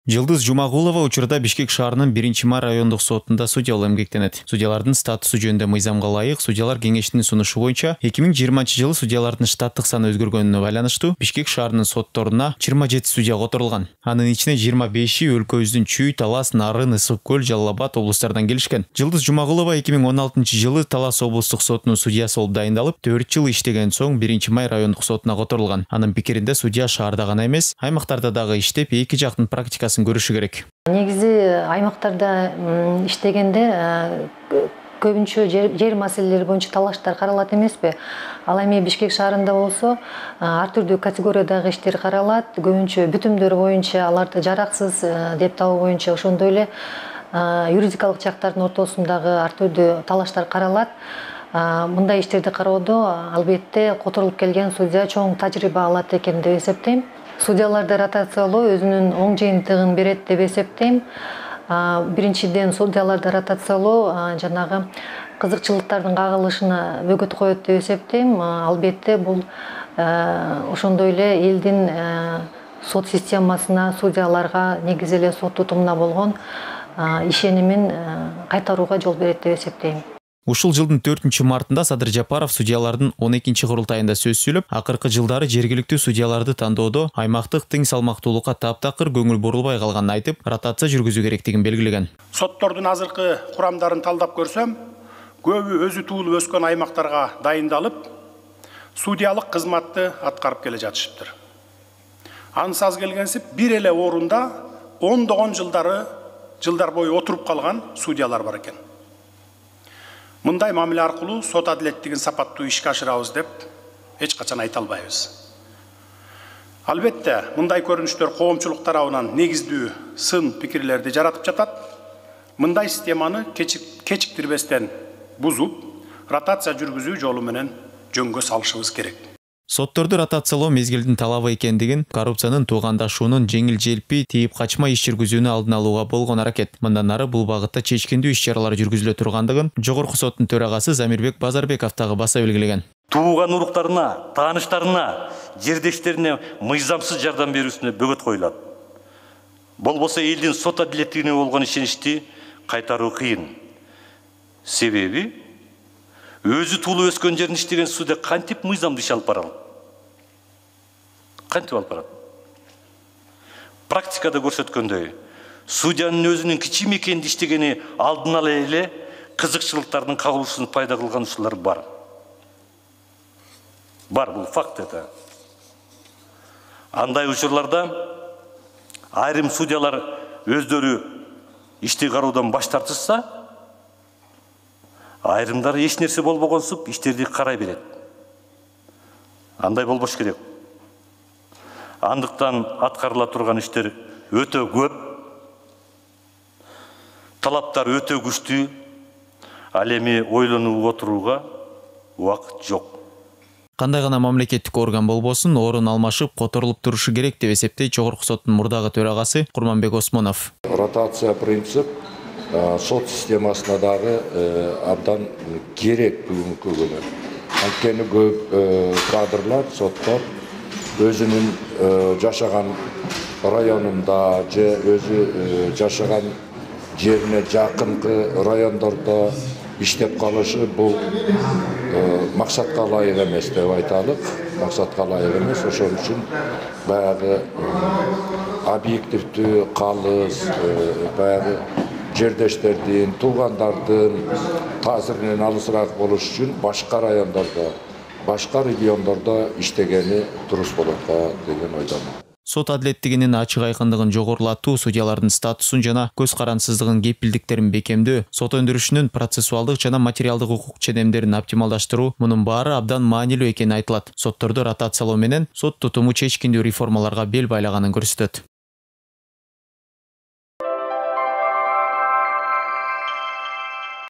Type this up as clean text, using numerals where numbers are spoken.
Жылдыз Жумагулова учурда Бишкек шаарынын 1-ма райондук сотунда судья болуп эмгектенет. Судьялардын статусу жөнүндө мыйзамга ылайык судьялар кеңешинин сунушу боюнча 2020-жылы судьялардын штаттык саны өзгөргөнүнө байланыштуу Бишкек шаарынын сотторуна 27 судья которулган. Анын ичине 25-и өлкөбүздүн Чүй, Талас, Нарын, Ысык көл, Жалал Абад облустарынан келишкен. Жылдыз Жумагулова 2016-жылы Талас облустук сотунун судьясы болуп дайындалып, 4 жыл иштеген соң 1-май райондук сотуна которулган. Анын пикиринде судья шаарда гана эмес, аймактарда дагы иштеп, эки жактын практикасын көрүшү керек. Негизи аймактарда иштегенде көбүнчө жер маселелери боюнча талаштар каралат эмеспи? Ал эми Бишкек шаарында болсо ар түрдүү категориядагы иштер каралат. Көбүнчө бүтүмдөр боюнча аларды жараксыз деп табуу боюнча ошондой эле юридикалык жактардын ортосундагы ар түрдүү талаштар каралат. Мындай иштерди кароодо албетте которулуп келген судья чоң тажрыйба алат экен деп эсептейм. Судьяларды ротациялоо өзүнүн оң жыйынтыгын берет деп эсептейм. Биринчиден судьяларды ротациялоо жанагы кызыкчылыктардын кагылышына бөгөт коет деп эсептейм. Албетте бул ошондой эле элдин сот системасына, судьяларга, негизи эле сот тутумуна болгон ишенимин кайтарууга жол берет деп эсептейм. Ушул жылдын 4-мартында Садыр Жапаров судьялардын 12-чи курултайында сөз сүйлөп, акыркы жылдары жергиликтүү судьяларды тандоодо аймактык тең салмактуулукка таптакыр көңүл бурулбай калганын айтып, ротация жүргүзүү керектигин белгилеген. Соттордун азыркы курамдарын талдап көрсөм, көбү өзү туулуп өскөн аймактарга дайындалып, судьялык кызматты аткарып келе жатышыптыр. Ансыз келгенсип бир эле орунда ондогон жылдар бою отуруп калган судьялар бар экен. Мындай мамиле аркылуу сот адилеттигин сапаттуу ишке ашырабыз деп эч качан айта албайбыз. Албетте, мындай көрүнүштөр коомчулук тарабынан негиздүү сын пикирлерди жаратып жатат. Мындай системаны кечиктирбестен бузуп, ротация жүргүзүү жолу менен жөнгө салышыбыз керек. Сотторду ротациялоо мезгилдин талабы экендигин, коррупциянын туугандашуунун жеңил-желпи тийип качмай иш жүргүзүүнү алдын алууга болгон аракет. Мындан ары бул багытта чечкиндүү иш-чаралар жүргүзүлө тургандыгын Жогорку соттун төрагасы Замирбек Базарбеков дагы баса белгилеген. Тууган уруктарына, тааныштарына, жердештерине мыйзамсыз жардам берүүсүнө бөгөт коюлат. Болбосо элдин сот адилеттигине болгон ишеничти кайтаруу кыйын. Себеби өзү туулуп өскөн жерин иштеген судья кантип мыйзамдуу иш алып барат? Кантип алып барат? Практикада көрсөткөндөй, судьянын өзүнүн кичим экенди иштегени алдын ала эле кызыкчылыктардын кагылышын пайда кылган учурлар бар. Бар, бул факт это. Андай учурларда айрым судьялар өздөрү ишти кароодан баш тартышса, айрымдар эч нерсе болбогонсуп иштерди карай берет. Андай болбош керек. Андыктан аткарыла турган иштер өтө көп, талаптар өтө күчтүү, ал эми ойлонуп отурууга убакыт жок. Кандай гана мамлекеттик орган болбосун, орун алмашып, которулуп турушу керек деп эсептейт Жогорку соттун мурдагы төрагасы Курманбек Осмонов. Ротация принцип сот системасына дагы абдан керек бүгүнкү күнү. Анткени көп кадрлар, соттор өзүнүн жашаган районунда же өзү жашаган жерине жакынкы райондордо иштеп калышы бул максатка ылайык эмес деп айталык. Максатка ылайык эмес, ошон үчүн баягы объективдүү калыс, баягы жердештердин, туугандардын таасиринен алысыраак болуш үчүн башка райондордо, башка региондордо иштегени туруз болот деген ойдомун. Сот адилеттигинин ачык айкындыгын жогорулатуу, судьялардын статусун жана көз карансыздыгын, кепилдиктерин бекемдөө, сот өндүрүшүнүн процессуалдык жана материалдык укук ченемдерин оптималдаштыруу, мунун баары абдан маанилүү экени айтылат. Сотторду ротациялоо менен сот тутуму чечкиндүү реформаларга бел байлаганын көрсөтөт.